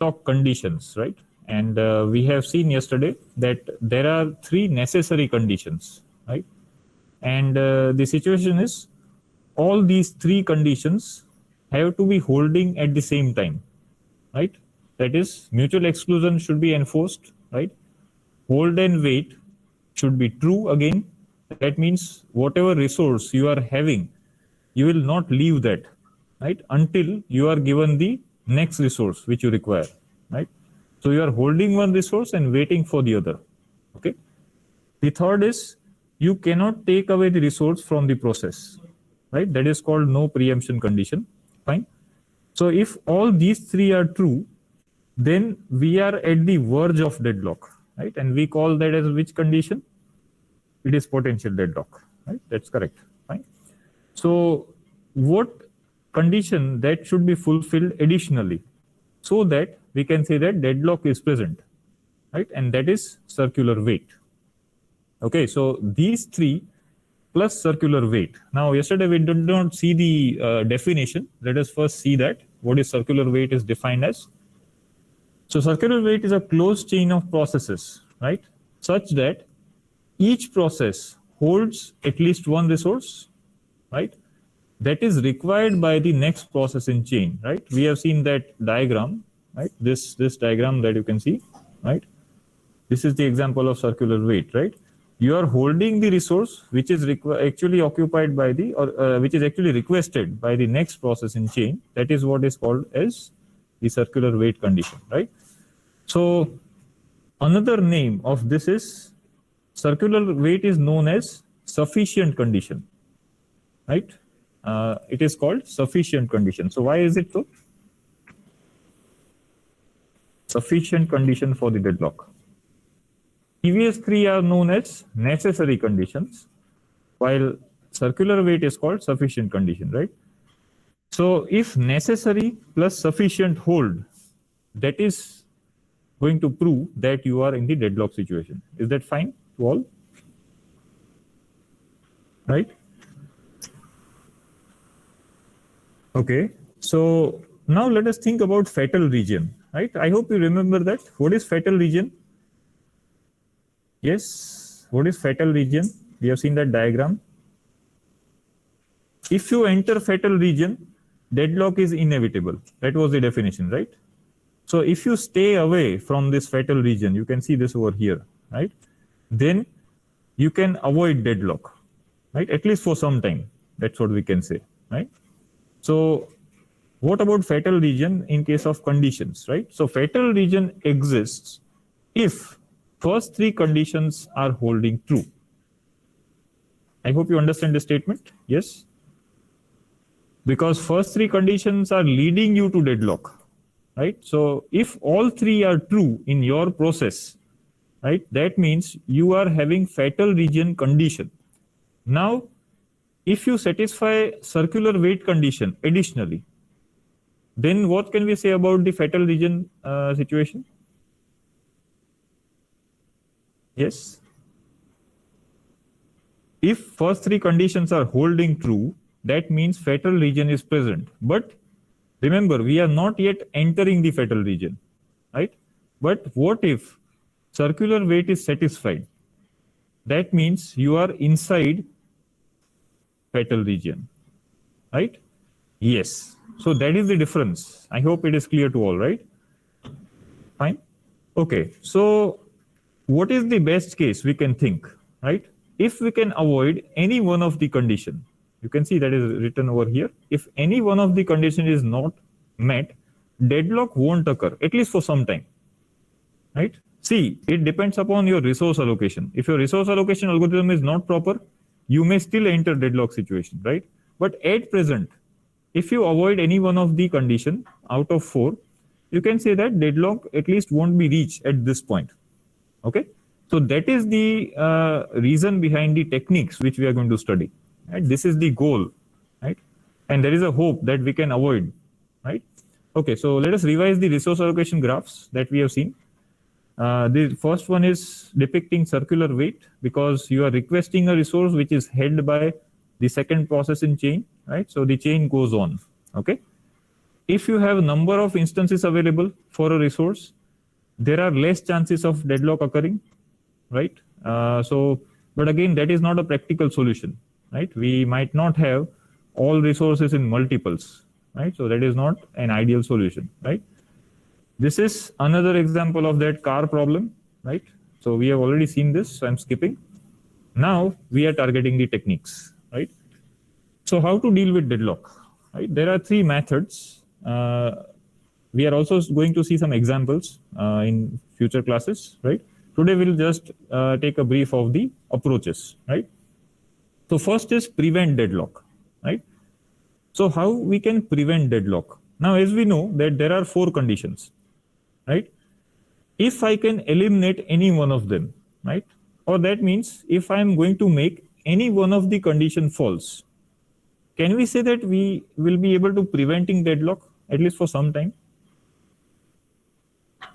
deadlock conditions, right? And we have seen yesterday that there are three necessary conditions, right? And the situation is all these three conditions have to be holding at the same time, right? That is, mutual exclusion should be enforced, right? Hold and wait should be true again. That means whatever resource you are having, you will not leave that, right, until you are given the next resource which you require, right? So you are holding one resource and waiting for the other. Okay. The third is you cannot take away the resource from the process, right? That is called no preemption condition. Fine. So if all these three are true, then we are at the verge of deadlock, right? And we call that as which condition? It is potential deadlock, right? That's correct. Fine. So what condition that should be fulfilled additionally so that we can say that deadlock is present, right? And that is circular wait. Okay, so these three plus circular wait. Now, yesterday we did not see the definition. Let us first see that. What is circular wait is defined as. So circular wait is a closed chain of processes, right? Such that each process holds at least one resource, right? That is required by the next process in chain, right? We have seen that diagram, right? This diagram that you can see, right? This is the example of circular wait, right? You are holding the resource which is actually occupied by the, or which is actually requested by the next process in chain. That is what is called as the circular wait condition, right? So another name of this is circular wait is known as sufficient condition, right? It is called sufficient condition. So why is it so? Sufficient condition for the deadlock. Previous three are known as necessary conditions, while circular wait is called sufficient condition, right? So if necessary plus sufficient hold, that is going to prove that you are in the deadlock situation. Is that fine to all? Right? Okay. So now let us think about fatal region, right? I hope you remember that. What is fatal region? Yes, what is fatal region? We have seen that diagram. If you enter fatal region, deadlock is inevitable. That was the definition, right? So if you stay away from this fatal region, you can see this over here, right? Then you can avoid deadlock, right? At least for some time. That's what we can say, right? So what about fatal region in case of conditions, right? So fatal region exists if first three conditions are holding true. I hope you understand the statement. Yes? Because first three conditions are leading you to deadlock, right? So if all three are true in your process, right, that means you are having fatal region condition. Now, if you satisfy circular wait condition additionally, then what can we say about the fatal region situation? Yes. If first three conditions are holding true, that means fatal region is present. But remember, we are not yet entering the fatal region, right? But what if circular wait is satisfied? That means you are inside fatal region, right? Yes. So that is the difference. I hope it is clear to all, right? Fine. Okay. So what is the best case we can think, right? If we can avoid any one of the condition, you can see that is written over here. If any one of the condition is not met, deadlock won't occur, at least for some time, right? See, it depends upon your resource allocation. If your resource allocation algorithm is not proper, you may still enter deadlock situation, right? But at present, if you avoid any one of the condition out of 4, you can say that deadlock at least won't be reached at this point. Okay, so that is the reason behind the techniques which we are going to study. Right? This is the goal, right? And there is a hope that we can avoid, right? Okay, so let us revise the resource allocation graphs that we have seen. The first one is depicting circular wait because you are requesting a resource which is held by the second process in chain, right? So the chain goes on, okay? if you have a number of instances available for a resource, there are less chances of deadlock occurring, right? But again, that is not a practical solution, right? We might not have all resources in multiples, right? So that is not an ideal solution, right? This is another example of that car problem, right? So we have already seen this, so I'm skipping. Now we are targeting the techniques, right? So how to deal with deadlock, right? There are three methods. We are also going to see some examples in future classes, right? Today we'll just take a brief of the approaches, right? So first is prevent deadlock, right? So how we can prevent deadlock? Now, as we know that there are four conditions, right? If I can eliminate any one of them, right? Or that means if I'm going to make any one of the condition false, can we say that we will be able to preventing deadlock at least for some time,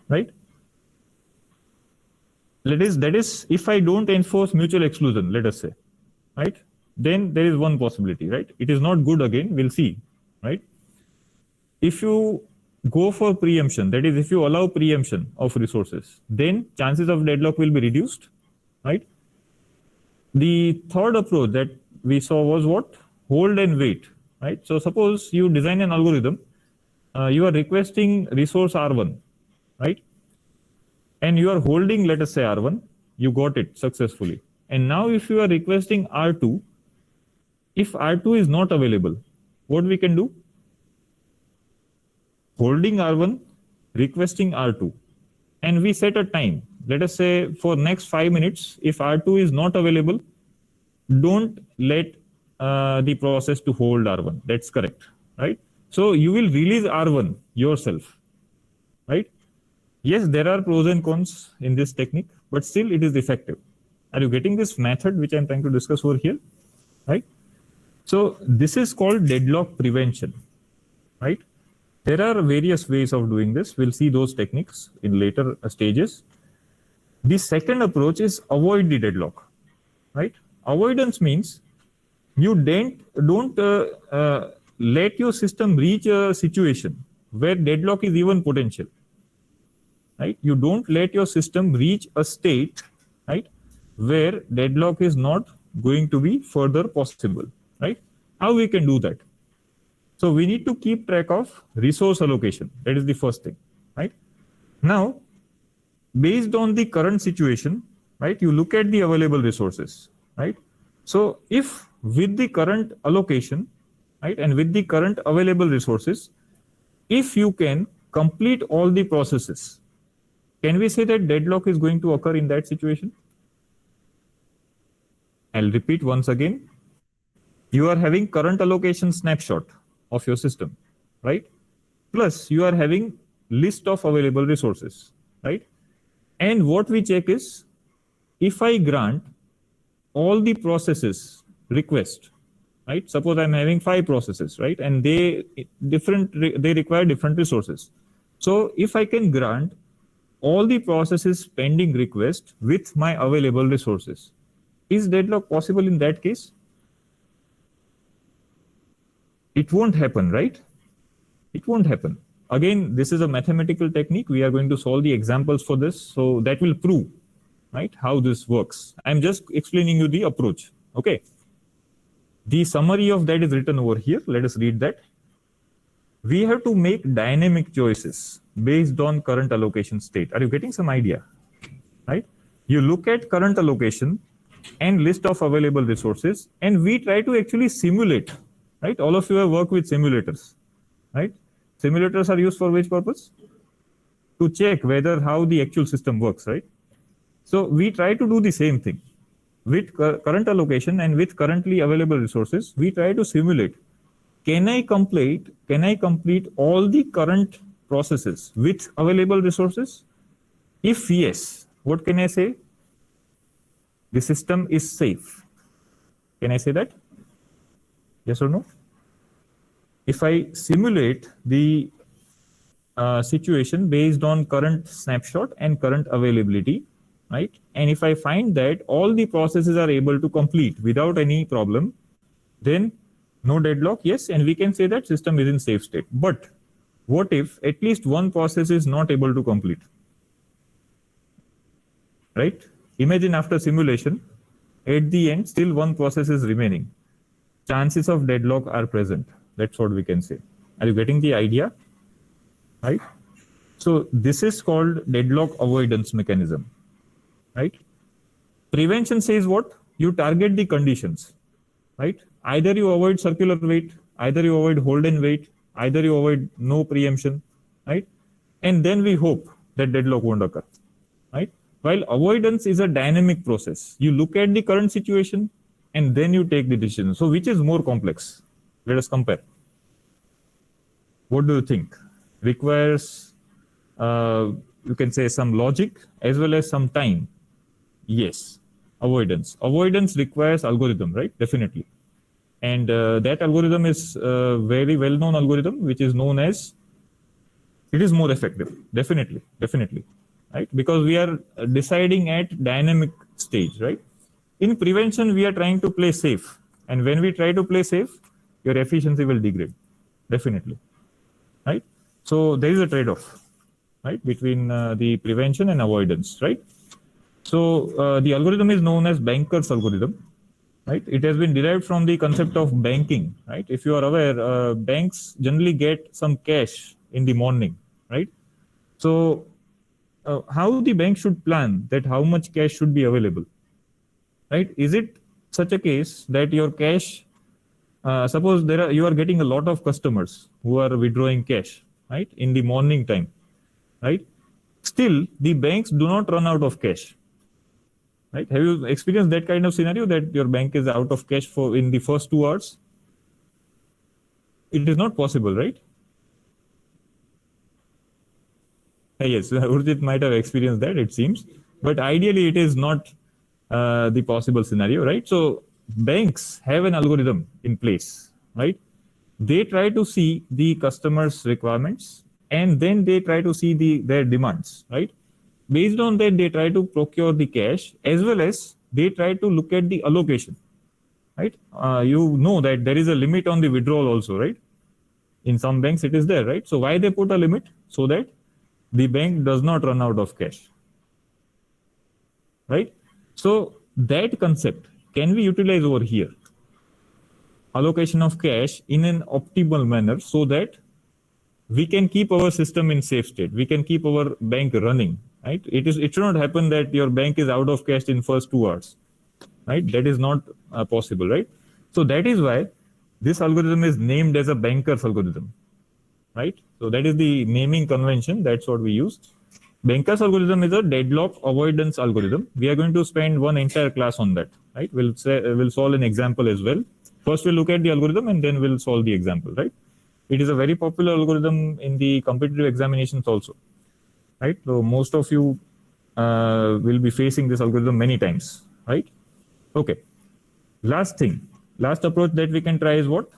right? That is if I don't enforce mutual exclusion, let us say, right? Then there is one possibility, right? It is not good again, we'll see, right? If you go for preemption, that is if you allow preemption of resources, then chances of deadlock will be reduced, right? The third approach that we saw was what? Hold and wait, right? So suppose you design an algorithm, you are requesting resource R1, right? And you are holding, let us say R1, you got it successfully. And now if you are requesting R2, if R2 is not available, what we can do? Holding R1, requesting R2, and we set a time. Let us say for next 5 minutes, if R2 is not available, don't let the process to hold R1. That's correct, right? So you will release R1 yourself, right? Yes, there are pros and cons in this technique, but still it is effective. Are you getting this method which I'm trying to discuss over here, right? So this is called deadlock prevention, right? There are various ways of doing this. We'll see those techniques in later stages. The second approach is avoid the deadlock, right? Avoidance means you don't let your system reach a situation where deadlock is even potential, right? You don't let your system reach a state, right, where deadlock is not going to be further possible, right? How we can do that? So we need to keep track of resource allocation. That is the first thing, right? Now, based on the current situation, right, you look at the available resources, right? So if with the current allocation, right, and with the current available resources, if you can complete all the processes, can we say that deadlock is going to occur in that situation? I'll repeat once again. You are having current allocation snapshot of your system, right? Plus you are having list of available resources, right? And what we check is if I grant all the processes request, right? Suppose I'm having 5 processes, right? And they require different resources. So if I can grant all the processes pending request with my available resources, is deadlock possible in that case? It won't happen, right? It won't happen. Again, this is a mathematical technique. We are going to solve the examples for this. So that will prove, right, how this works. I'm just explaining you the approach. Okay. The summary of that is written over here. Let us read that. We have to make dynamic choices based on current allocation state. Are you getting some idea? Right? You look at current allocation and list of available resources, and we try to actually simulate. Right? All of you have worked with simulators, right? Simulators are used for which purpose? To check whether how the actual system works, right? So we try to do the same thing with current allocation and with currently available resources. We try to simulate. Can I complete all the current processes with available resources? If yes, what can I say? The system is safe. Can I say that? Yes or no? If I simulate the situation based on current snapshot and current availability, right? And if I find that all the processes are able to complete without any problem, then no deadlock, yes, and we can say that system is in safe state. But what if at least one process is not able to complete? Right? Imagine after simulation, at the end, still one process is remaining. Chances of deadlock are present. That's what we can say. Are you getting the idea? Right? So this is called deadlock avoidance mechanism. Right? Prevention says what? You target the conditions. Right? Either you avoid circular wait, either you avoid hold and wait, either you avoid no preemption. Right? And then we hope that deadlock won't occur. Right? While avoidance is a dynamic process, you look at the current situation and then you take the decision. So which is more complex? Let us compare. What do you think? Requires, you can say, some logic as well as some time. Yes, avoidance. Avoidance requires algorithm, right? Definitely. And that algorithm is a very well-known algorithm, which is known as, it is more effective. Definitely. Right? Because we are deciding at dynamic stage, right? In prevention, we are trying to play safe. And when we try to play safe, your efficiency will degrade. Definitely. Right? So there is a trade-off, right, between the prevention and avoidance, right? So the algorithm is known as Banker's algorithm, right? It has been derived from the concept of banking, right? If you are aware, banks generally get some cash in the morning, right? So how the bank should plan that how much cash should be available, right? Is it such a case that your cash, suppose you are getting a lot of customers who are withdrawing cash, right, in the morning time, right? Still, the banks do not run out of cash, right? Have you experienced that kind of scenario that your bank is out of cash for in the first 2 hours? It is not possible, right? Yes, Urjit might have experienced that, it seems, but ideally it is not the possible scenario, right? So banks have an algorithm in place, right? They try to see the customer's requirements and then they try to see their demands, right? Based on that, they try to procure the cash as well as they try to look at the allocation, right? You know that there is a limit on the withdrawal also, right? In some banks it is there, right? So why they put a limit? So that the bank does not run out of cash, right? So that concept can we utilize over here? Allocation of cash in an optimal manner so that we can keep our system in safe state. We can keep our bank running, right? It should not happen that your bank is out of cash in first 2 hours, right? That is not possible, right? So that is why this algorithm is named as a banker's algorithm, right? So that is the naming convention. That's what we use. Banker's algorithm is a deadlock avoidance algorithm. We are going to spend one entire class on that, right? We'll solve an example as well. First, we'll look at the algorithm and then we'll solve the example, right? It is a very popular algorithm in the competitive examinations also, right? So most of you will be facing this algorithm many times, right? Okay. Last approach that we can try is what?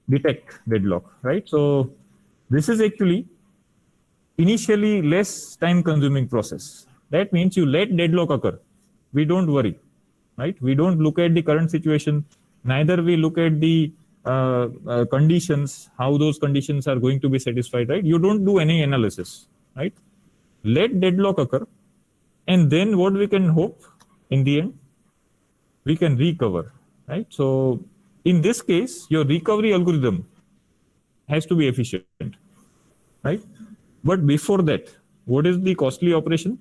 Detect deadlock, right? So this is actually initially less time consuming process. That means you let deadlock occur. We don't worry, right? We don't look at the current situation. Neither we look at the conditions, how those conditions are going to be satisfied, right? You don't do any analysis, right? Let deadlock occur. And then what we can hope in the end, we can recover, right? So in this case, your recovery algorithm has to be efficient, right? But before that, what is the costly operation?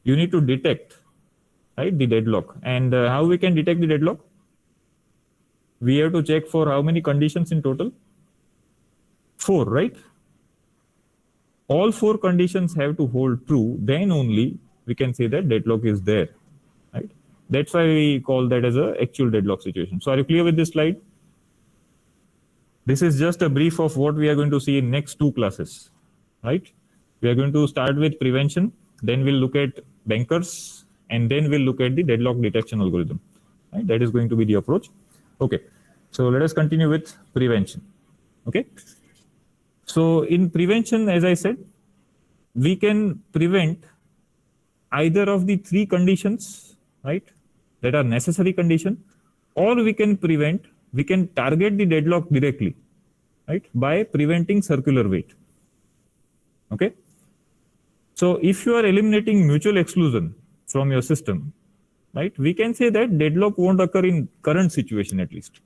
You need to detect, right, the deadlock. And how we can detect the deadlock? We have to check for how many conditions in total? 4, right? All 4 conditions have to hold true. Then only we can say that deadlock is there, right? That's why we call that as an actual deadlock situation. So are you clear with this slide? This is just a brief of what we are going to see in next 2 classes, right? We are going to start with prevention, then we'll look at bankers, and then we'll look at the deadlock detection algorithm, right? That is going to be the approach. Okay, so let us continue with prevention. Okay, so in prevention, as I said, we can prevent either of the 3 conditions, right, that are necessary condition, or we can target the deadlock directly, right, by preventing circular wait. Okay. So if you are eliminating mutual exclusion from your system, right, we can say that deadlock won't occur in current situation at least.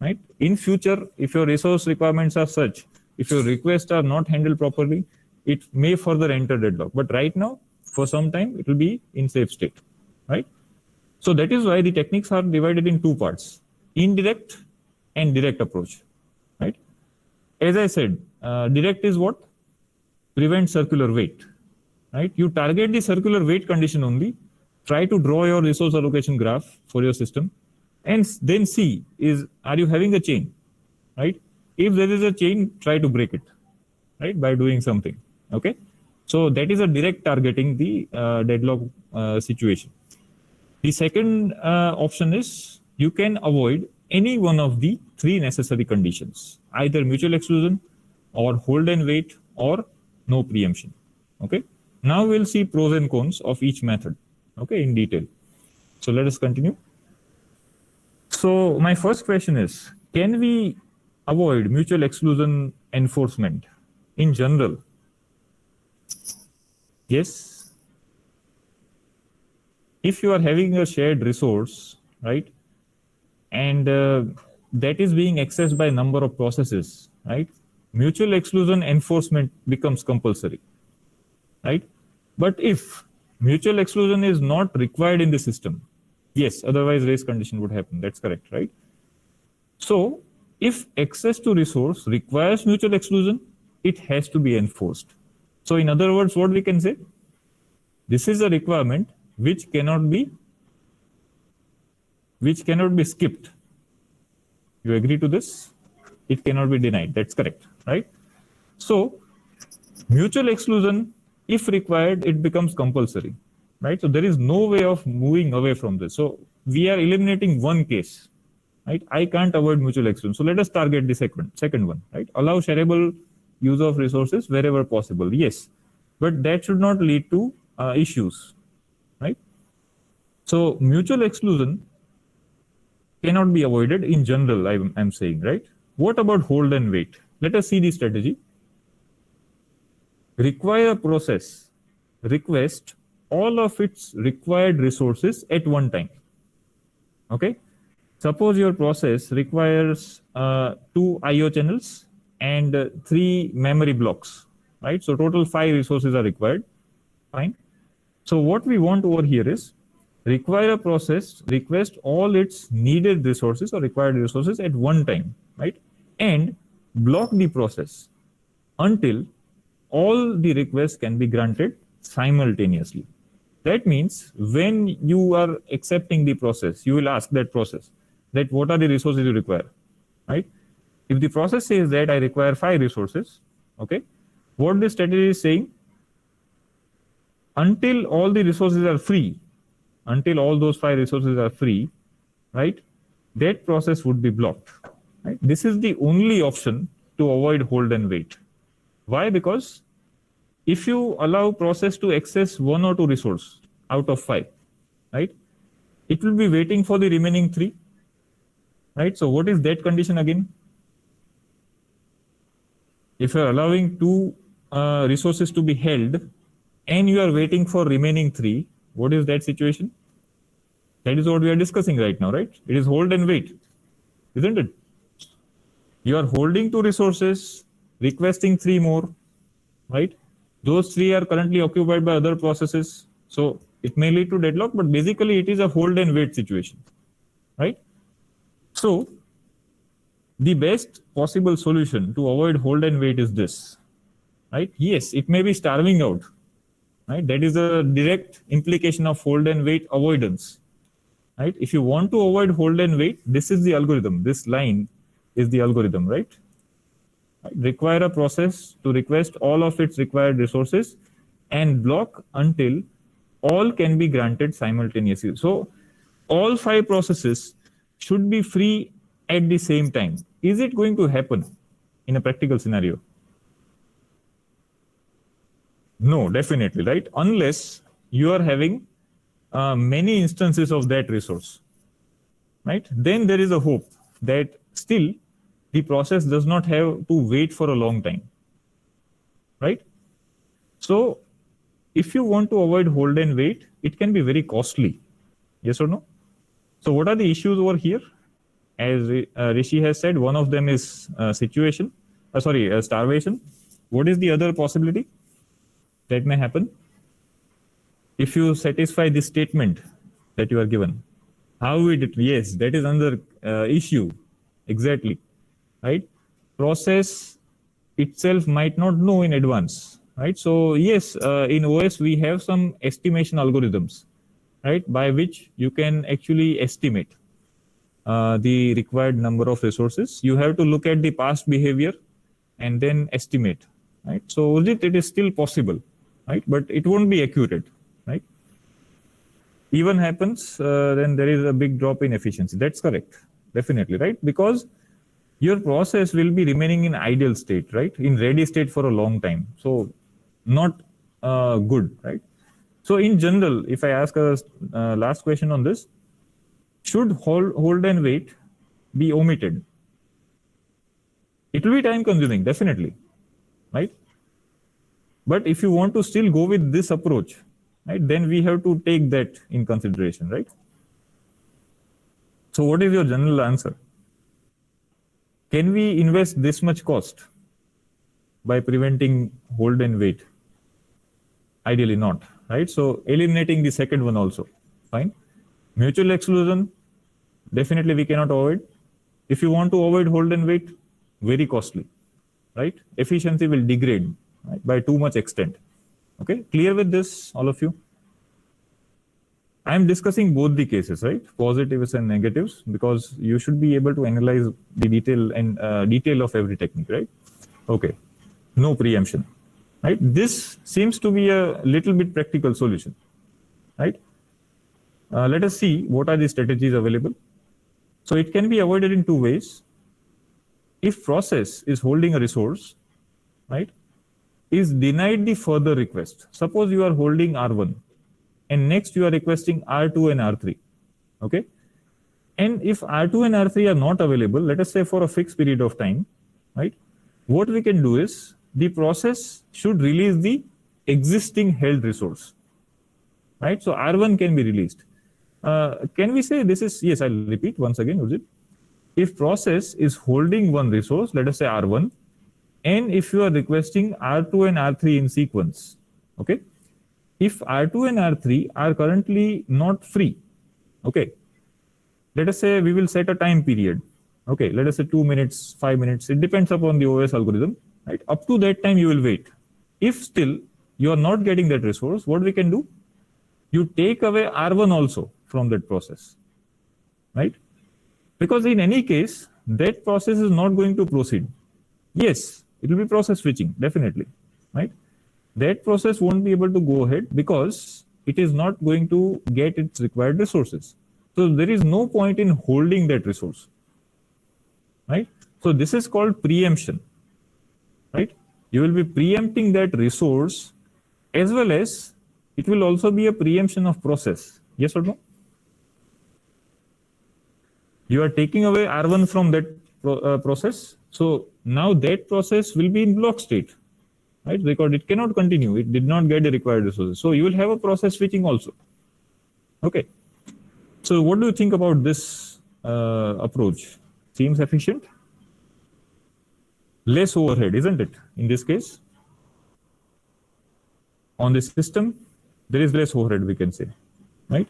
Right. In future, if your resource requirements are such, if your requests are not handled properly, it may further enter deadlock. But right now, for some time, it will be in safe state. Right. So that is why the techniques are divided in two parts: indirect and direct approach. Right. As I said, direct is what? Prevent circular wait. Right. You target the circular wait condition only. Try to draw your resource allocation graph for your system, and then see are you having a chain, right? If there is a chain, try to break it, right, by doing something. Okay. So that is a direct targeting the deadlock situation. The second option is you can avoid any one of the three necessary conditions, either mutual exclusion or hold and wait or no preemption. Okay. Now we'll see pros and cons of each method, okay, in detail. So let us continue. So my first question is, can we avoid mutual exclusion enforcement in general? Yes. If you are having a shared resource, right, and that is being accessed by a number of processes, right, mutual exclusion enforcement becomes compulsory, right? But if mutual exclusion is not required in the system, yes, otherwise race condition would happen. That's correct, right? So if access to resource requires mutual exclusion, it has to be enforced. So in other words, what we can say, this is a requirement which cannot be skipped. You agree to this? It cannot be denied. That's correct, right? So mutual exclusion, if required, it becomes compulsory, right? So there is no way of moving away from this. So we are eliminating one case, right? I can't avoid mutual exclusion. So let us target the second one, right? Allow shareable use of resources wherever possible. Yes, but that should not lead to issues, right? So mutual exclusion cannot be avoided in general, I'm saying, right? What about hold and wait? Let us see the strategy. Require process request all of its required resources at one time. Okay. Suppose your process requires 2 IO channels and 3 memory blocks, right? So total 5 resources are required. Fine. So what we want over here is require a process request all its needed resources or required resources at one time, right? And block the process until all the requests can be granted simultaneously. That means when you are accepting the process, you will ask that process that what are the resources you require, right? If the process says that I require 5 resources, okay, what this strategy is saying, until all the resources are free, until all those 5 resources are free, right, that process would be blocked. Right? This is the only option to avoid hold and wait. Why? Because if you allow process to access 1 or 2 resource out of 5, right, it will be waiting for the remaining 3, right? So what is that condition again? If you are allowing 2 resources to be held and you are waiting for remaining 3, what is that situation? That is what we are discussing right now, right? It is hold and wait, isn't it? You are holding 2 resources, requesting 3 more, right? Those 3 are currently occupied by other processes. So it may lead to deadlock, but basically it is a hold and wait situation, right? So the best possible solution to avoid hold and wait is this, right? Yes, it may be starving out, right? That is a direct implication of hold and wait avoidance, right? If you want to avoid hold and wait, this is the algorithm. This line is the algorithm, right? Require a process to request all of its required resources and block until all can be granted simultaneously. So all 5 processes should be free at the same time. Is it going to happen in a practical scenario? No, definitely, right? Unless you are having many instances of that resource, right? Then there is a hope that still the process does not have to wait for a long time, right? So if you want to avoid hold and wait, it can be very costly. Yes or no? So what are the issues over here? As Rishi has said, one of them is starvation. What is the other possibility that may happen? If you satisfy this statement that you are given, how we did, yes, that is another issue. Exactly, right? Process itself might not know in advance, right? So yes, in OS we have some estimation algorithms, right, by which you can actually estimate the required number of resources. You have to look at the past behavior and then estimate, right? So it is still possible, right? But it won't be accurate, right? Even happens, then there is a big drop in efficiency. That's correct, definitely, right? Because your process will be remaining in ideal state, right? In ready state for a long time. So not good, right? So in general, if I ask a last question on this, should hold and wait be omitted? It will be time consuming, definitely, right? But if you want to still go with this approach, right, then we have to take that in consideration, right? So what is your general answer? Can we invest this much cost by preventing hold and wait? Ideally not, right? So eliminating the second one also, fine. Mutual exclusion, definitely we cannot avoid. If you want to avoid hold and wait, very costly, right? Efficiency will degrade, right, by too much extent. Okay, clear with this, all of you? I am discussing both the cases, right? Positives and negatives, because you should be able to analyze the detail and detail of every technique, right? Okay, no preemption, right? This seems to be a little bit practical solution, right? Let us see what are the strategies available. So it can be avoided in two ways. If process is holding a resource, right, is denied the further request. Suppose you are holding R1 and next you are requesting R2 and R3, okay? And if R2 and R3 are not available, let us say for a fixed period of time, right, what we can do is the process should release the existing held resource, right? So R1 can be released. Can we say this is, yes, I'll repeat once again, Urjit. If process is holding one resource, let us say R1, and if you are requesting R2 and R3 in sequence, okay? If R2 and R3 are currently not free, okay, let us say we will set a time period, okay, let us say 2 minutes, 5 minutes, it depends upon the OS algorithm, right? Up to that time you will wait. If still you are not getting that resource, what we can do? You take away R1 also from that process, right? Because in any case, that process is not going to proceed. Yes, it will be process switching, definitely, right? That process won't be able to go ahead because it is not going to get its required resources. So there is no point in holding that resource, right? So this is called preemption, right? You will be preempting that resource, as well as it will also be a preemption of process. Yes or no? You are taking away R1 from that process. So now that process will be in block state, right? Because it cannot continue. It did not get the required resources. So you will have a process switching also. Okay. So what do you think about this approach? Seems efficient? Less overhead, isn't it? In this case, on the system, there is less overhead, we can say, right?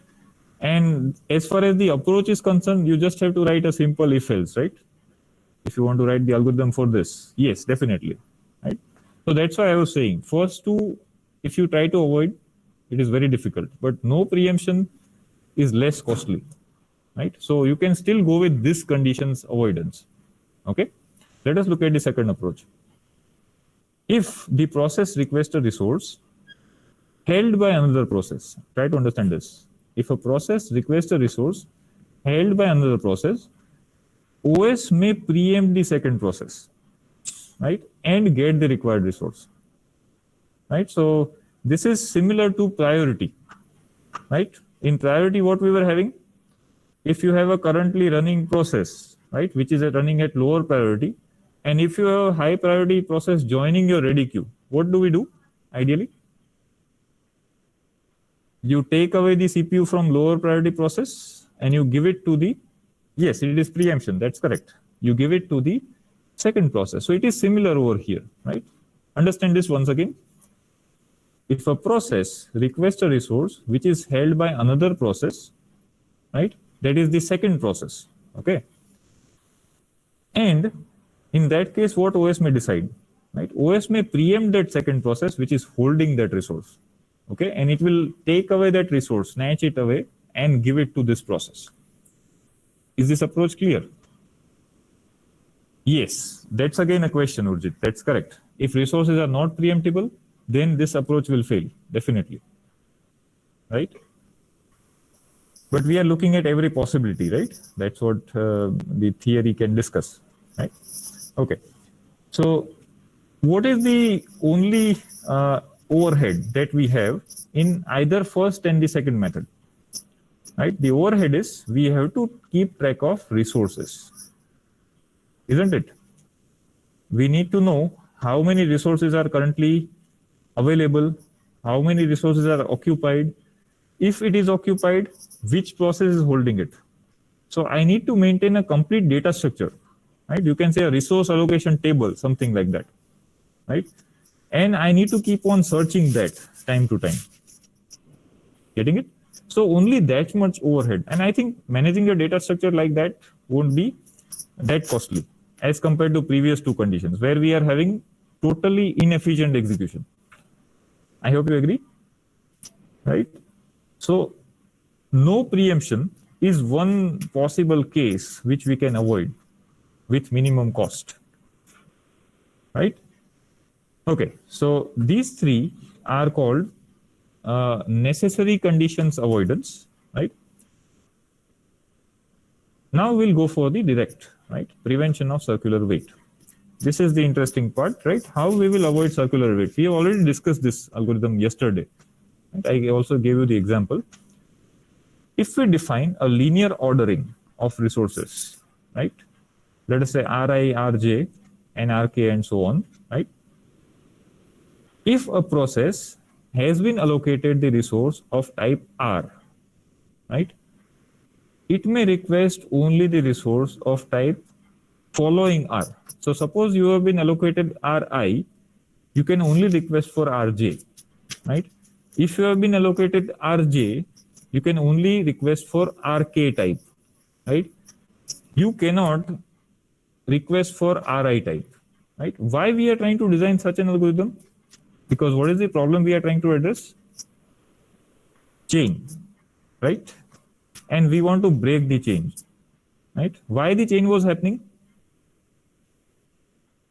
And as far as the approach is concerned, you just have to write a simple if else, right? If you want to write the algorithm for this, yes, definitely, right? So that's why I was saying, first two, if you try to avoid, it is very difficult, but no preemption is less costly, right? So you can still go with this conditions avoidance, okay? Let us look at the second approach. If the process requests a resource held by another process, try to understand this. If a process requests a resource held by another process, OS may preempt the second process, right, and get the required resource, right? So this is similar to priority, right? In priority, what we were having, if you have a currently running process, right, which is running at lower priority. And if you have a high priority process joining your ready queue, what do we do ideally? You take away the CPU from lower priority process and you give it to the, yes, it is preemption, that's correct. You give it to the second process. So it is similar over here, right? Understand this once again. If a process requests a resource which is held by another process, right, that is the second process, okay? And in that case, what OS may decide, right? OS may preempt that second process which is holding that resource, okay? And it will take away that resource, snatch it away, and give it to this process. Is this approach clear? Yes, that's again a question, Urjit. That's correct. If resources are not preemptible, then this approach will fail, definitely, right? But we are looking at every possibility, right? That's what the theory can discuss, right? Okay. So what is the only overhead that we have in either first and the second method, right? The overhead is we have to keep track of resources, isn't it? We need to know how many resources are currently available, how many resources are occupied. If it is occupied, which process is holding it? So I need to maintain a complete data structure, right? You can say a resource allocation table, something like that, right? And I need to keep on searching that time to time. Getting it? So only that much overhead. And I think managing a data structure like that won't be that costly as compared to previous two conditions where we are having totally inefficient execution. I hope you agree, right? So no preemption is one possible case which we can avoid with minimum cost, right? Okay, so these three are called necessary conditions avoidance, right? Now we'll go for the direct, right? Prevention of circular wait. This is the interesting part, right? How we will avoid circular wait. We have already discussed this algorithm yesterday. Right? I also gave you the example. If we define a linear ordering of resources, right? Let us say Ri, Rj, and Rk, and so on, right? If a process has been allocated the resource of type R, right? It may request only the resource of type following R. So suppose you have been allocated Ri, you can only request for Rj, right? If you have been allocated Rj, you can only request for Rk type, right? You cannot request for Ri type, right? Why we are trying to design such an algorithm? Because what is the problem we are trying to address? Chain, right? And we want to break the chain, right? Why the chain was happening?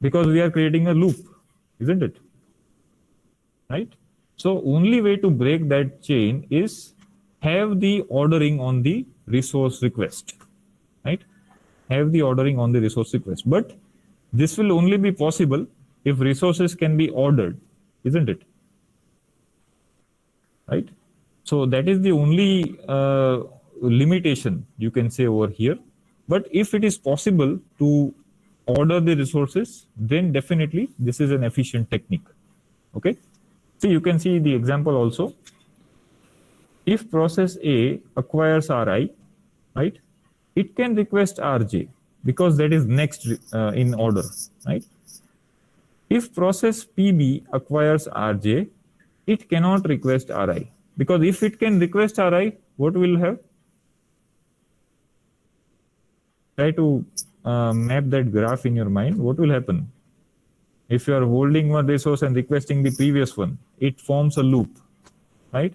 Because we are creating a loop, isn't it? Right? So only way to break that chain is have the ordering on the resource request, right? Have the ordering on the resource request. But this will only be possible if resources can be ordered, isn't it? Right? So that is the only limitation you can say over here. But if it is possible to order the resources, then definitely this is an efficient technique. Okay. So you can see the example also. If process A acquires Ri, right, it can request Rj because that is next in order, right? If process PB acquires Rj, it cannot request Ri because if it can request Ri, what will have? Try to map that graph in your mind. What will happen? If you are holding one resource and requesting the previous one, it forms a loop, right?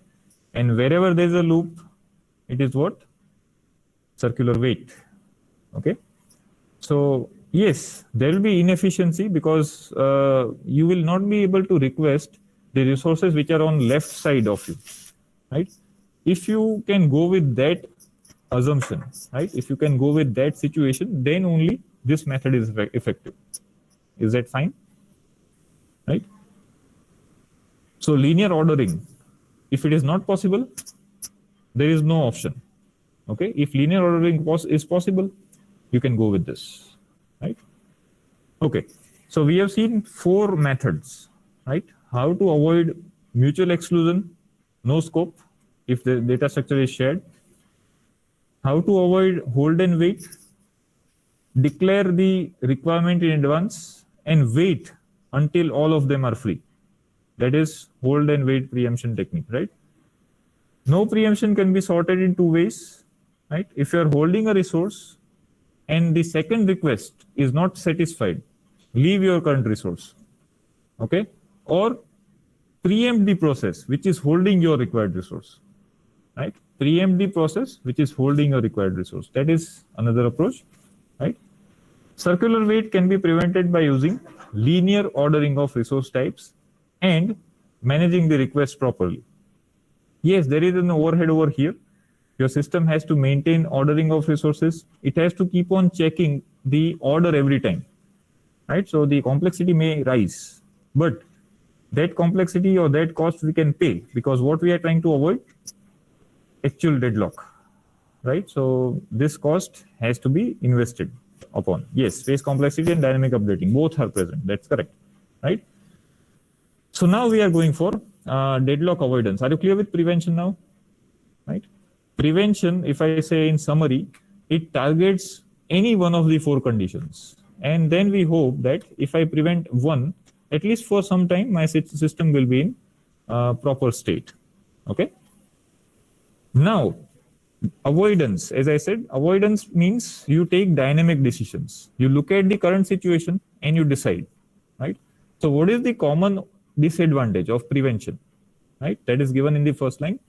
And wherever there is a loop, it is what? Circular wait. Okay. So yes, there will be inefficiency because you will not be able to request the resources which are on left side of you, right? If you can go with that assumption, right? If you can go with that situation, then only this method is effective. Is that fine? Right? So linear ordering, if it is not possible, there is no option. Okay. If linear ordering is possible, you can go with this, right? Okay, so we have seen 4 methods, right? How to avoid mutual exclusion, no scope, if the data structure is shared. How to avoid hold and wait, declare the requirement in advance and wait until all of them are free. That is hold and wait preemption technique, right? No preemption can be sorted in 2 ways, right? If you are holding a resource and the second request is not satisfied, leave your current resource, okay? Or preempt the process which is holding your required resource, right? Preempt the process which is holding your required resource. That is another approach, right? Circular wait can be prevented by using linear ordering of resource types and managing the request properly. Yes, there is an overhead over here. Your system has to maintain ordering of resources. It has to keep on checking the order every time, right? So the complexity may rise, but that complexity or that cost we can pay, because what we are trying to avoid, actual deadlock, right? So this cost has to be invested upon. Yes, space complexity and dynamic updating, both are present. That's correct, right? So now we are going for deadlock avoidance. Are you clear with prevention now? Right? Prevention, if I say in summary, it targets any one of the 4 conditions. And then we hope that if I prevent one, at least for some time, my system will be in proper state. Okay. Now, avoidance, as I said, avoidance means you take dynamic decisions. You look at the current situation and you decide, right? So what is the common disadvantage of prevention, right? That is given in the first line.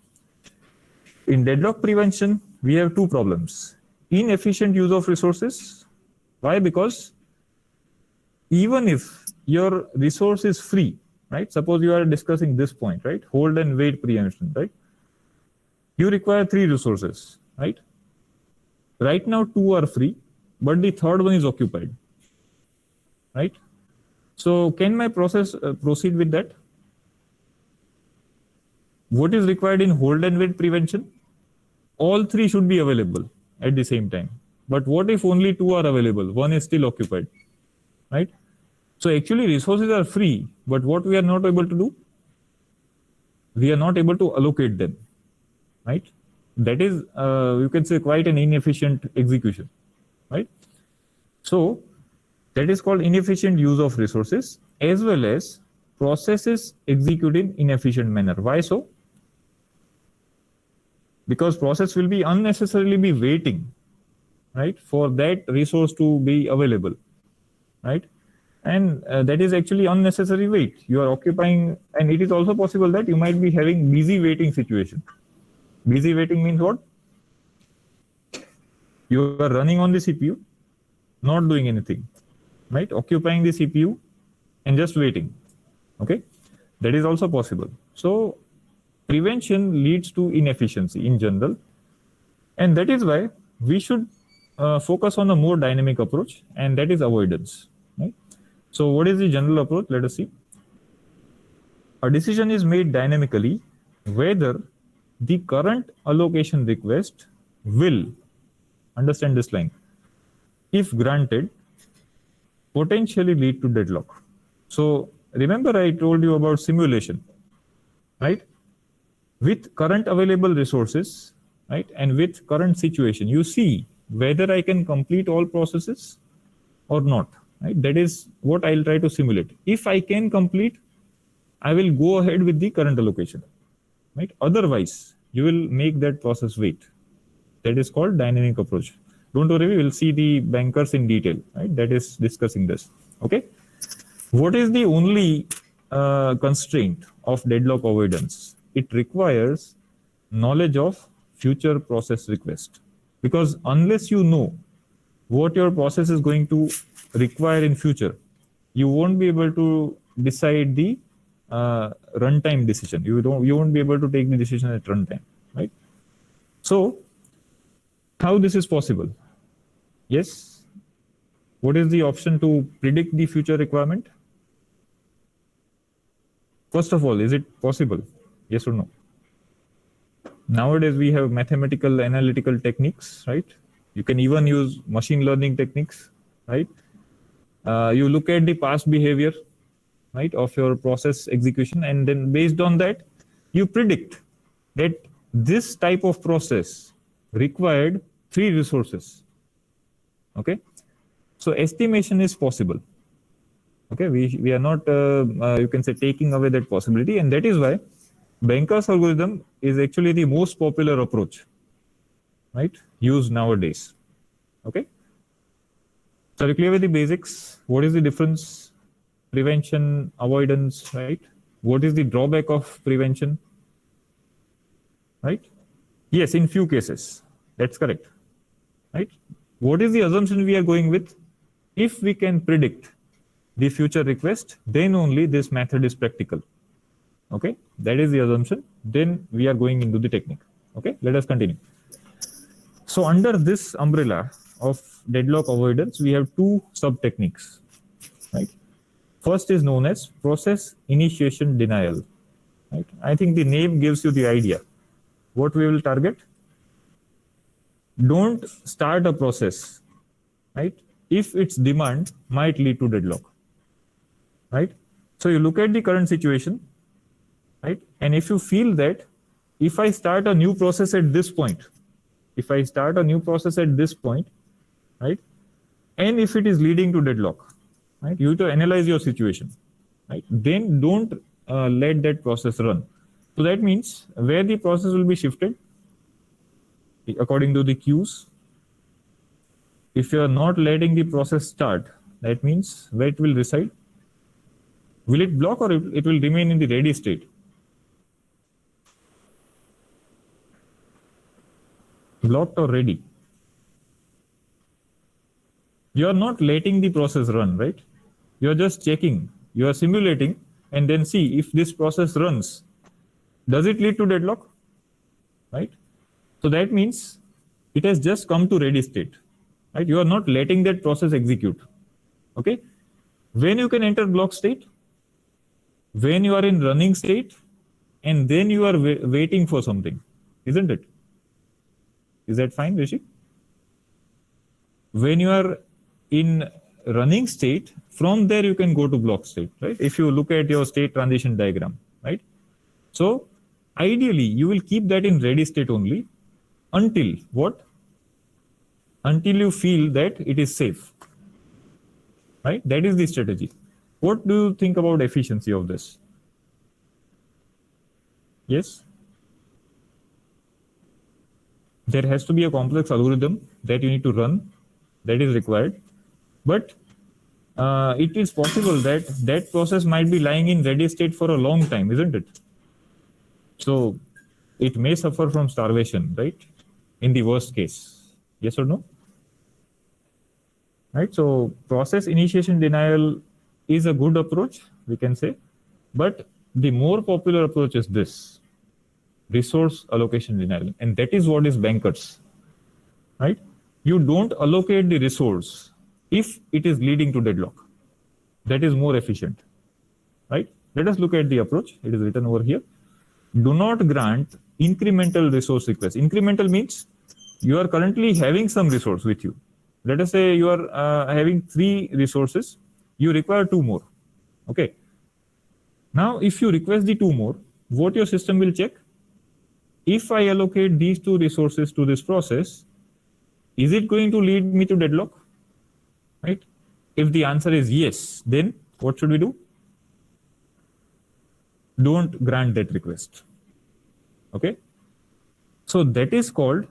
In deadlock prevention, we have 2 problems. Inefficient use of resources. Why? Because even if your resource is free, right? Suppose you are discussing this point, right? Hold and wait preemption, right? You require 3 resources, right? Right now 2 are free, but the third one is occupied, right? So can my process proceed with that? What is required in hold and wait prevention? All 3 should be available at the same time. But what if only 2 are available? One is still occupied, right? So actually resources are free, but what we are not able to do? We are not able to allocate them, right? That is, you can say, quite an inefficient execution, right? So that is called inefficient use of resources, as well as processes executed in inefficient manner. Why so? Because process will be unnecessarily be waiting, right, for that resource to be available, right? And that is actually unnecessary wait. You are occupying, and it is also possible that you might be having busy waiting situation. Busy waiting means what? You are running on the CPU, not doing anything, right? Occupying the CPU and just waiting, okay? That is also possible. So prevention leads to inefficiency in general, and that is why we should focus on a more dynamic approach, and that is avoidance, right? So what is the general approach? Let us see. A decision is made dynamically whether the current allocation request will, understand this line, if granted, potentially lead to deadlock. So remember I told you about simulation, right? With current available resources, right, and with current situation, you see whether I can complete all processes or not, right? That is what I'll try to simulate. If I can complete, I will go ahead with the current allocation, right? Otherwise, you will make that process wait. That is called dynamic approach. Don't worry, we will see the bankers in detail, right? That is discussing this, okay? What is the only constraint of deadlock avoidance? It requires knowledge of future process request, because unless you know what your process is going to require in future, you won't be able to decide the runtime decision. You won't be able to take the decision at runtime, right? So how this is possible? Yes. What is the option to predict the future requirement? First of all, is it possible? Yes or no? Nowadays we have mathematical analytical techniques, right? You can even use machine learning techniques, right? You look at the past behavior, right, of your process execution, and then based on that, you predict that this type of process required 3 resources. Okay, so estimation is possible. Okay, we are not you can say taking away that possibility, and that is why Banker's algorithm is actually the most popular approach, right, used nowadays. Okay, so are you clear with the basics? What is the difference? Prevention, avoidance, right? What is the drawback of prevention? Right? Yes, in few cases. That's correct. Right? What is the assumption we are going with? If we can predict the future request, then only this method is practical. Okay? That is the assumption. Then we are going into the technique. Okay? Let us continue. So under this umbrella of deadlock avoidance, we have 2 sub-techniques. Right? First is known as process initiation denial. Right? I think the name gives you the idea. What we will target? Don't start a process, right, if its demand might lead to deadlock. Right? So you look at the current situation, right, and if you feel that if I start a new process at this point, right, and if it is leading to deadlock, right, you have to analyze your situation, right, then don't let that process run. So that means where the process will be shifted according to the queues. If you are not letting the process start, that means where it will reside. Will it block or it will remain in the ready state? Blocked or ready? You are not letting the process run, right? You are just checking, you are simulating, and then see if this process runs, does it lead to deadlock? Right? So that means it has just come to ready state, right? You are not letting that process execute. Okay? When you can enter block state? When you are in running state, and then you are waiting for something, isn't it? Is that fine, Rishi? When you are in running state, from there you can go to block state, right? If you look at your state transition diagram, right? So ideally, you will keep that in ready state only until what? Until you feel that it is safe, right? That is the strategy. What do you think about efficiency of this? Yes? There has to be a complex algorithm that you need to run, that is required. But it is possible that that process might be lying in ready state for a long time, isn't it? So it may suffer from starvation, right? In the worst case. Yes or no? Right? So process initiation denial is a good approach, we can say. But the more popular approach is this, resource allocation denial. And that is what is bankers, right? You don't allocate the resource if it is leading to deadlock. That is more efficient, right? Let us look at the approach. It is written over here. Do not grant incremental resource request. Incremental means you are currently having some resource with you. Let us say you are having 3 resources. You require 2 more. Okay. Now, if you request the 2 more, what your system will check? If I allocate these 2 resources to this process, is it going to lead me to deadlock? Right? If the answer is yes, then what should we do? Don't grant that request. Okay? So that is called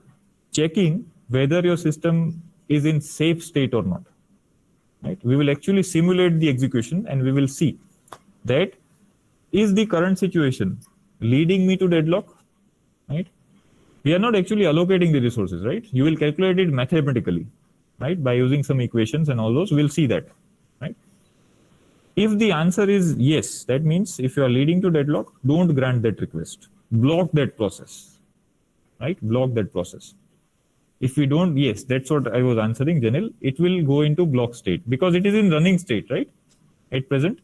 checking whether your system is in safe state or not. Right? We will actually simulate the execution and we will see that is the current situation leading me to deadlock? Right? We are not actually allocating the resources, right? You will calculate it mathematically, right? By using some equations and all those, we'll see that, right? If the answer is yes, that means if you are leading to deadlock, don't grant that request. Block that process, right? Block that process. If we don't, yes, that's what I was answering, Janil. It will go into block state because it is in running state, right? At present,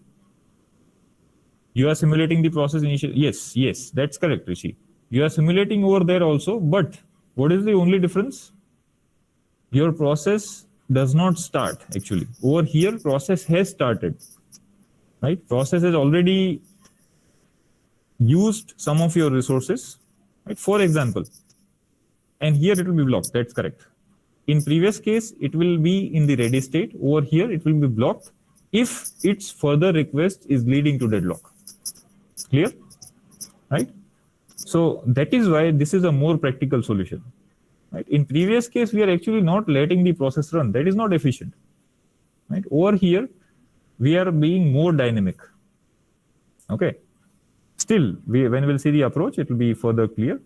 you are simulating the process initial. Yes, that's correct, Rishi. You are simulating over there also, but what is the only difference? your process does not start actually. Over here, process has started, right? Process has already used some of your resources, right? For example, and here it will be blocked. That's correct. In previous case, it will be in the ready state. Over here, it will be blocked if its further request is leading to deadlock. Clear? Right? So that is why this is a more practical solution. Right? In previous case, we are actually not letting the process run. That is not efficient. Right? Over here, we are being more dynamic. Okay. Still, when we'll see the approach, it will be further clear.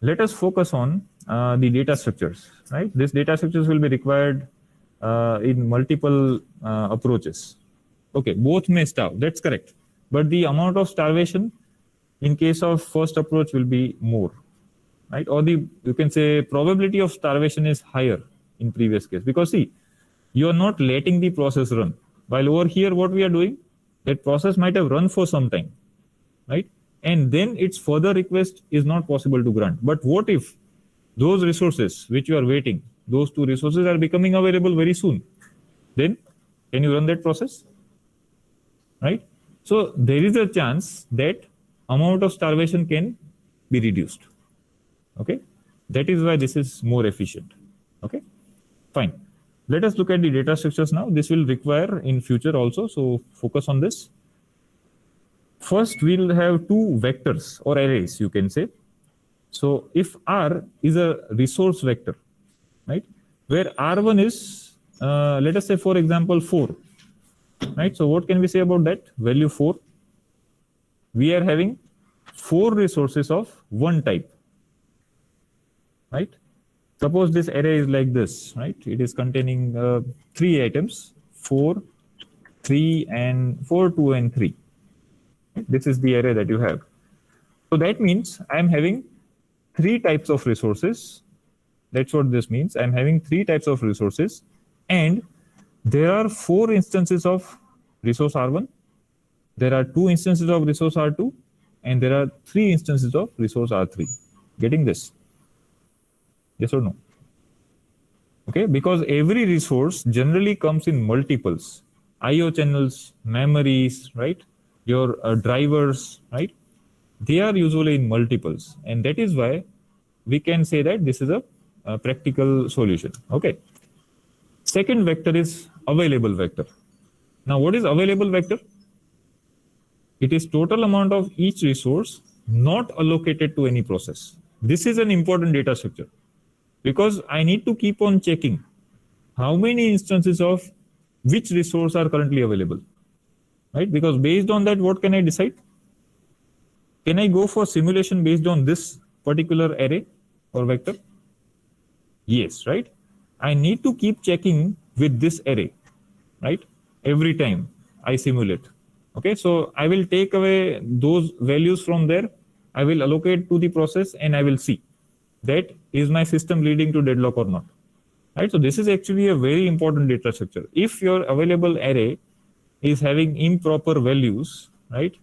Let us focus on the data structures. Right? These data structures will be required in multiple approaches. Okay, both may starve. That's correct. But the amount of starvation in case of first approach will be more, right? Or the, you can say, probability of starvation is higher in previous case, because see, you are not letting the process run. While over here, what we are doing, that process might have run for some time, right? And then its further request is not possible to grant. But what if those resources which you are waiting, those two resources are becoming available very soon? Then can you run that process? Right? So there is a chance that amount of starvation can be reduced. Okay, that is why this is more efficient. Okay, fine. Let us look at the data structures now. This will require in future also, so focus on this. First, we'll have two vectors or arrays, you can say. So if R is a resource vector, right, where R1 is, let us say, for example, 4. Right, so what can we say about that value 4? We are having 4 resources of one type, right? Suppose this array is like this, right? It is containing 3 items, 4, 3, and 4, 2, and 3. This is the array that you have. So that means I am having 3 types of resources. That's what this means. I'm having 3 types of resources, and there are 4 instances of resource R1, there are 2 instances of resource R2, and there are 3 instances of resource R3. Getting this? Yes or no? Okay, because every resource generally comes in multiples. IO channels, memories, right? Your drivers, right? They are usually in multiples, and that is why we can say that this is a practical solution. Okay. Second vector is available vector. Now, what is available vector? It is total amount of each resource not allocated to any process. This is an important data structure because I need to keep on checking how many instances of which resource are currently available, right? Because based on that, what can I decide? Can I go for simulation based on this particular array or vector? Yes, right? I need to keep checking with this array, right? Every time I simulate. Okay, so I will take away those values from there. I will allocate to the process and I will see that is my system leading to deadlock or not. Right, so this is actually a very important data structure. If your available array is having improper values, right,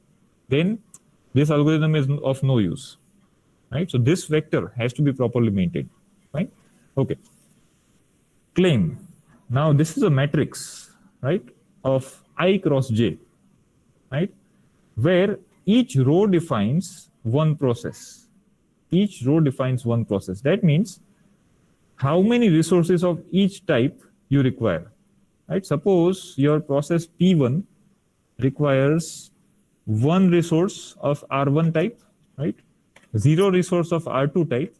then this algorithm is of no use. Right, so this vector has to be properly maintained. Right, okay. Claim. Now this is a matrix, right, of I cross j, right, where each row defines one process. Each row defines one process. That means how many resources of each type you require. Right? Suppose your process P1 requires 1 resource of R1 type, right? 0 resource of R2 type,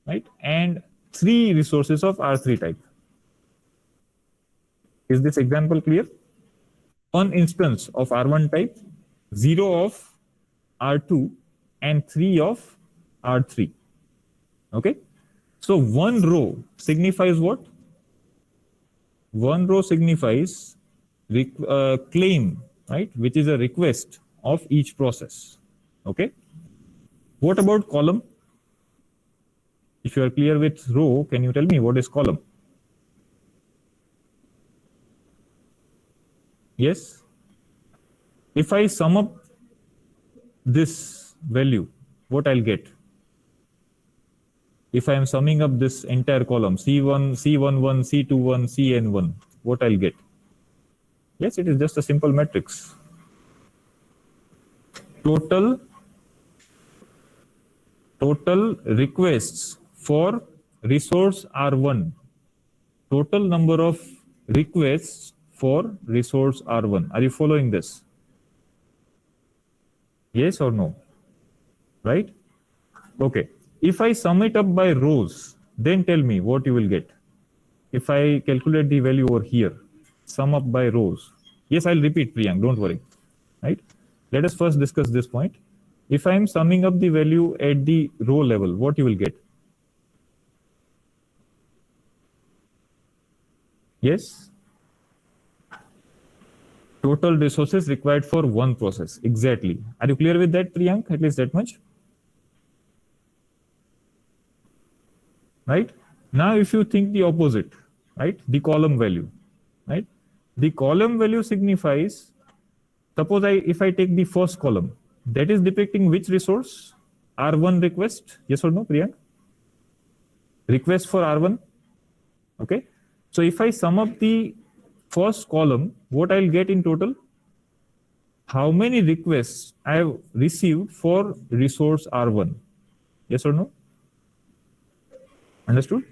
right? And 3 resources of R3 type. Is this example clear? 1 instance of R1 type, 0 of R2, and 3 of R3. Okay? So 1 row signifies what? 1 row signifies claim, right? Which is a request of each process. Okay? What about column? If you are clear with row, can you tell me what is column? Yes? If I sum up this value, what I'll get? if I am summing up this entire column, C1, C11, C21, Cn1, what I'll get? Yes, it is just a simple matrix. Total requests for resource R1. Total number of requests for resource R1. Are you following this? Yes or no? Right? Okay. If I sum it up by rows, then tell me what you will get. If I calculate the value over here, sum up by rows. Yes, I'll repeat, Priyank, don't worry. Right? Let us first discuss this point. If I am summing up the value at the row level, what you will get? Yes? Total resources required for one process. Exactly. Are you clear with that, Priyank? At least that much? Right? Now, if you think the opposite, right? The column value, right? The column value signifies, suppose if I take the first column, that is depicting which resource? R1 request. Yes or no, Priyank? Request for R1. Okay. So if I sum up the first column, what I'll get in total? How many requests I have received for resource R1? Yes or no? Understood?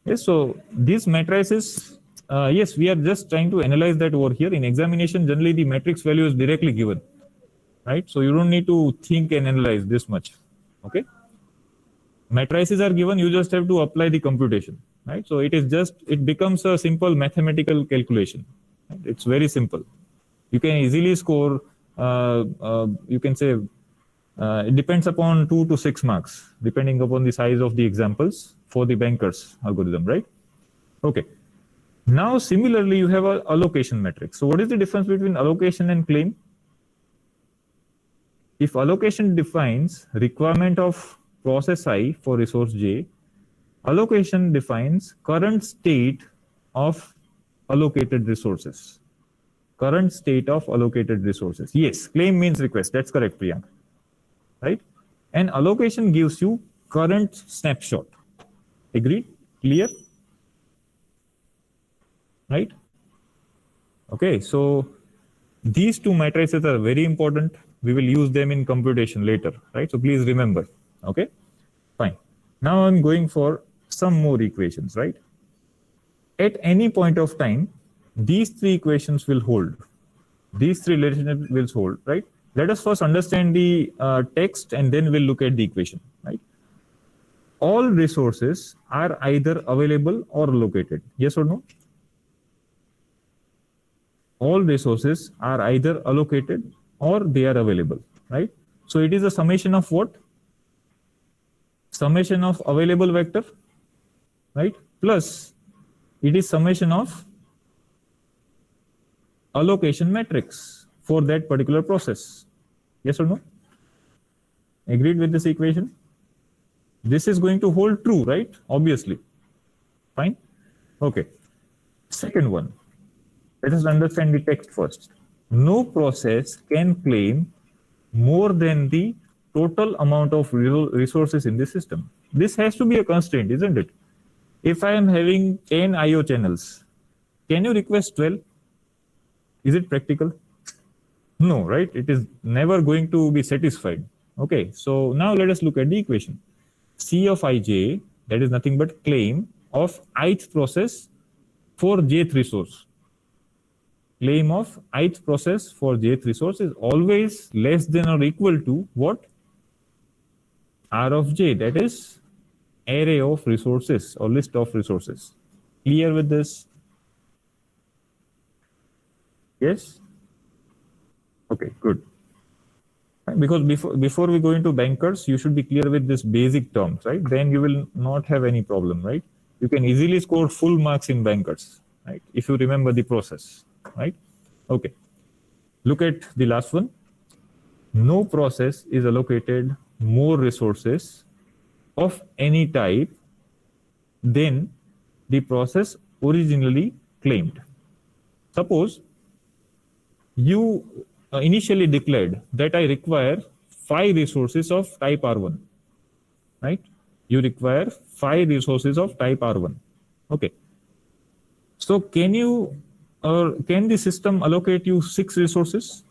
Yes. So these matrices, yes, we are just trying to analyze that over here. In examination, generally the matrix value is directly given, right? So you don't need to think and analyze this much. Okay. Matrices are given, you just have to apply the computation, right? So it becomes a simple mathematical calculation. Right? It's very simple. You can easily score, you can say, it depends upon 2 to 6 marks, depending upon the size of the examples for the bankers algorithm, right? Okay. Now, similarly, you have an allocation matrix. So what is the difference between allocation and claim? If allocation defines requirement of process I for resource J, allocation defines current state of allocated resources. Current state of allocated resources. Yes, claim means request. That's correct, Priyank. Right? And allocation gives you current snapshot. Agreed? Clear? Right? Okay, so these two matrices are very important. We will use them in computation later, right? So please remember. Okay, fine. Now I'm going for some more equations, right? At any point of time, these three equations will hold. These three relationships will hold, right? Let us first understand the text and then we'll look at the equation, right? All resources are either available or allocated. Yes or no? All resources are either allocated or they are available, right? So it is a summation of what? Summation of available vector, right? Plus it is summation of allocation matrix for that particular process. Yes or no? Agreed with this equation? This is going to hold true, right? Obviously. Fine. Okay. Second one. Let us understand the text first. No process can claim more than the total amount of resources in the system. This has to be a constraint, isn't it? If I am having 10 IO channels, can you request 12? Is it practical? No, right? It is never going to be satisfied. Okay, so now let us look at the equation. C of ij, that is nothing but claim of ith process for jth resource. Claim of ith process for jth resource is always less than or equal to what? R of j, that is array of resources or list of resources. Clear with this? Yes? Okay, good. Because before we go into bankers, you should be clear with this basic terms, right? Then you will not have any problem, right? You can easily score full marks in bankers, right? If you remember the process, right? Okay. Look at the last one. No process is allocated more resources of any type than the process originally claimed. Suppose you initially declared that I require 5 resources of type R1, right? you require 5 resources of type R1. Okay. So can the system allocate you 6 resources?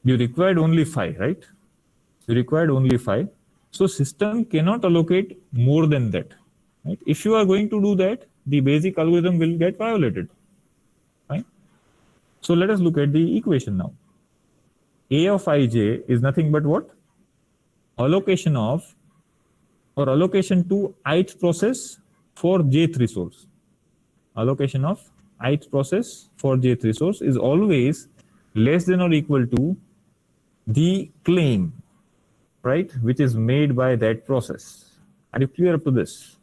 You required only 5, right? You required only 5. So system cannot allocate more than that. Right? If you are going to do that, the basic algorithm will get violated. Right? So let us look at the equation now. A of ij is nothing but what? Allocation of or allocation to ith process for jth resource. Allocation of ith process for jth resource is always less than or equal to the claim, right, which is made by that process. Are you clear up to this?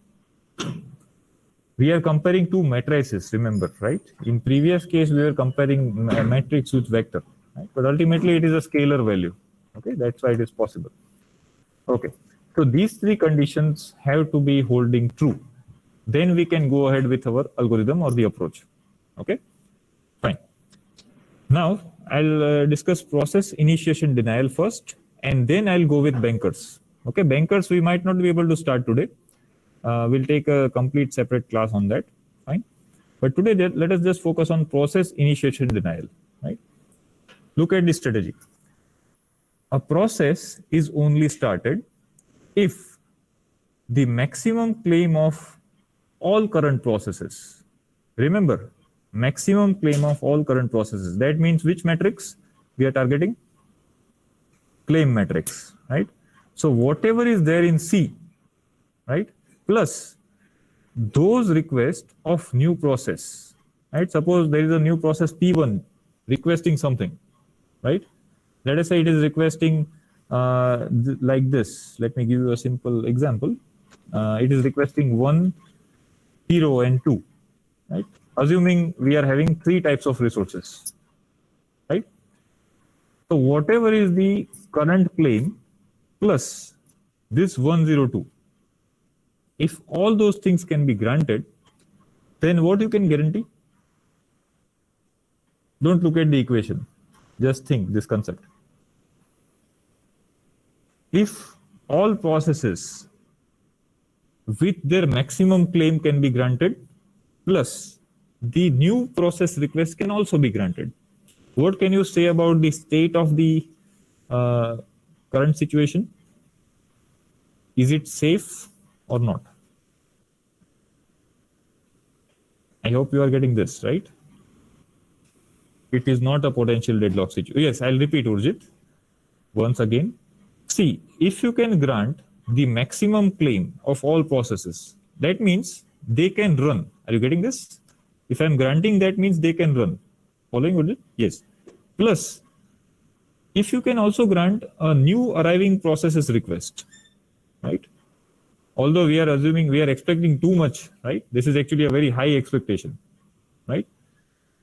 We are comparing two matrices, remember, right? In previous case, we were comparing a matrix with vector, right? But ultimately it is a scalar value. Okay, that's why it is possible. Okay, so these three conditions have to be holding true. Then we can go ahead with our algorithm or the approach. Okay, fine. Now I'll discuss process initiation denial first, and then I'll go with bankers. Okay, bankers we might not be able to start today. We'll take a complete separate class on that. Fine. But today, let us just focus on process initiation denial. Right. Look at this strategy. A process is only started if the maximum claim of all current processes. Remember, maximum claim of all current processes. That means which matrix we are targeting? Claim matrix, right? So whatever is there in C, right, plus those requests of new process, right? Suppose there is a new process P1 requesting something, right? Let us say it is requesting like this. Let me give you a simple example. It is requesting 1, 0, and 2, right? Assuming we are having 3 types of resources, right? So whatever is the current claim plus this 102, if all those things can be granted, then what you can guarantee? Don't look at the equation. Just think this concept. If all processes with their maximum claim can be granted, plus the new process request can also be granted, what can you say about the state of the current situation? Is it safe or not? I hope you are getting this, right? It is not a potential deadlock situation. Yes, I'll repeat, Urjit, once again. See, if you can grant the maximum claim of all processes, that means they can run. Are you getting this? If I'm granting, that means they can run. Following, Urjit? Yes. Plus, if you can also grant a new arriving processes request, right? Although we are assuming, we are expecting too much, right? This is actually a very high expectation, right?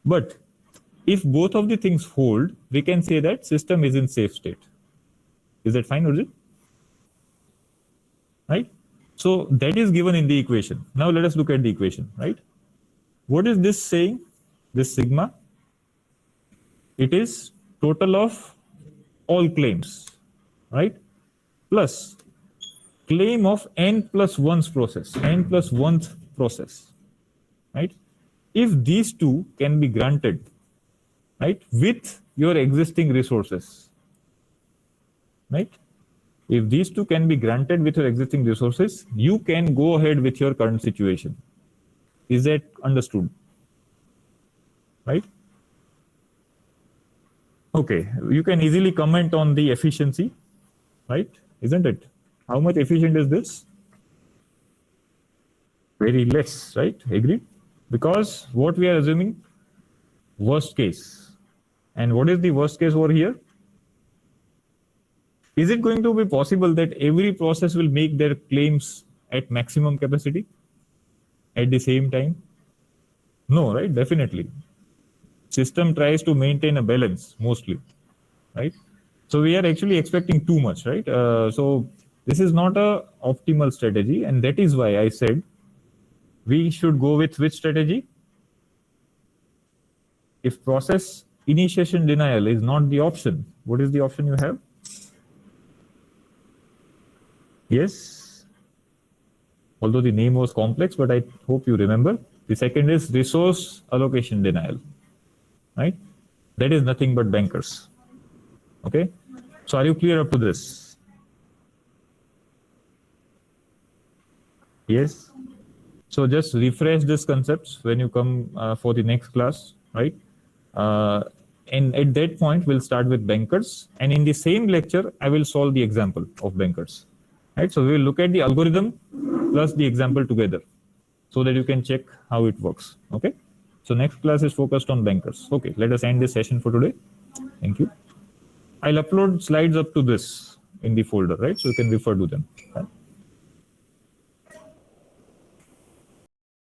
But if both of the things hold, we can say that system is in safe state. Is that fine, Urjit? Right? So that is given in the equation. Now let us look at the equation, right? What is this saying? This sigma? It is total of all claims, right? Plus claim of n plus 1's process, n plus 1th process, right? If these two can be granted, right, with your existing resources, right? If these two can be granted with your existing resources, you can go ahead with your current situation. Is that understood? Right? Okay, you can easily comment on the efficiency, right? Isn't it? How much efficient is this? Very less, right? Agreed? Because what we are assuming, worst case. And what is the worst case over here? Is it going to be possible that every process will make their claims at maximum capacity at the same time? No, right? Definitely. System tries to maintain a balance mostly, right? So we are actually expecting too much, right? So this is not a optimal strategy, and that is why I said we should go with which strategy? If process initiation denial is not the option, what is the option you have? Yes. Although the name was complex, but I hope you remember. The second is resource allocation denial, right? That is nothing but bankers. Okay. So are you clear up to this? Yes. So just refresh these concepts when you come for the next class, right? And at that point, we'll start with bankers. And in the same lecture, I will solve the example of bankers, right? So we will look at the algorithm plus the example together so that you can check how it works, okay? So next class is focused on bankers. Okay, let us end this session for today. Thank you. I'll upload slides up to this in the folder, right? So you can refer to them. Right?